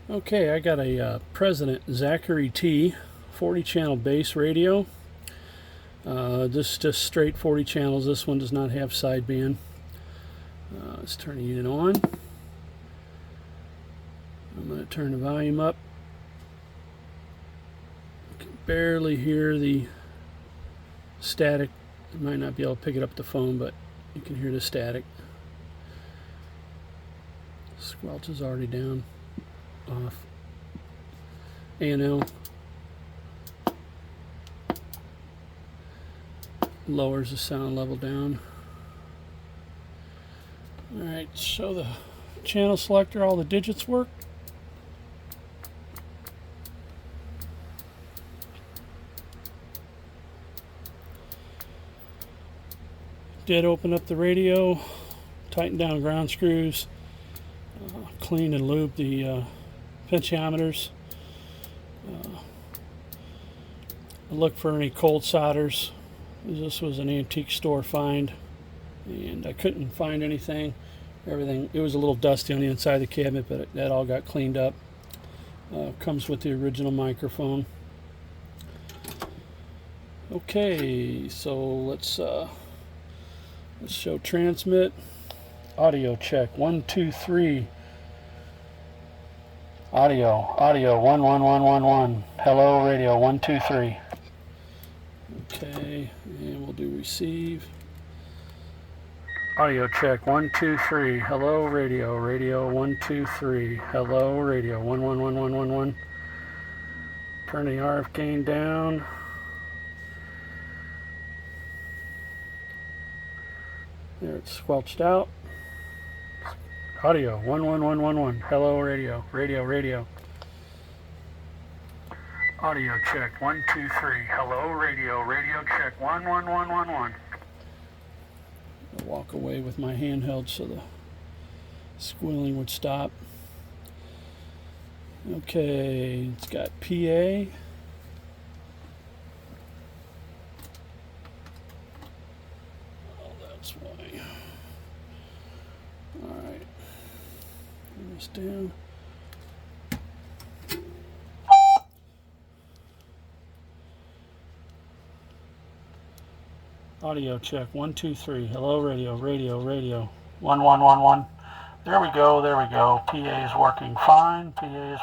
Okay, I got a President Zachery T 40 channel bass radio. This is just straight 40 channels. This one does not have sideband. Let's turn the unit on. I'm going to turn the volume up. You can barely hear the static. You might not be able to pick it up the phone, but you can hear the static. Squelch is already down. Off. A&L lowers the sound level down. Alright, show the channel selector all the digits work. Did open up the radio, tighten down ground screws, clean and lube the potentiometers. Look for any cold solders. This was an antique store find, and I couldn't find anything. Everything, it was a little dusty on the inside of the cabinet, but that all got cleaned up. Comes with the original microphone. Okay, so let's show transmit. Audio check 1 2 3. Audio 1 1 1 1 1. Hello radio 1 2 3. Okay, and we'll do receive. Audio check 1 2 3. Hello radio 1 2 3. Hello radio 1 1 1 1 1 1. Turn the RF gain down. There, it's squelched out. Audio 1 1 1 1 1. Hello radio radio. Audio check 1 2 3. Hello radio check 1 1 1 1 1. I'll walk away with my handheld so the squealing would stop. Okay, it's got PA. Oh, that's why. Alright. Turn this down. Audio check 1 2 3. Hello radio 1 1 1 1. There we go. PA is working fine. PA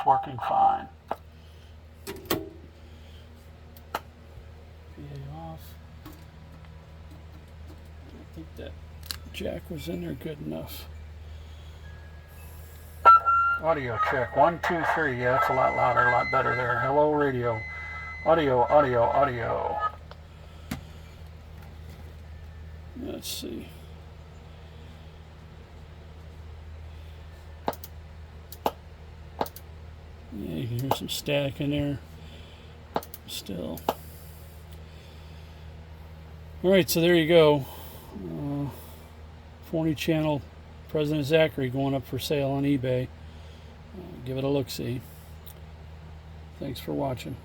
off. I think that jack was in there good enough. Audio check 1 2 3. Yeah, it's a lot louder, a lot better there. Hello radio. Audio. Let's see. Yeah, you can hear some static in there still. Alright, so there you go. 40 channel President Zachery going up for sale on eBay. Give it a look-see. Thanks for watching.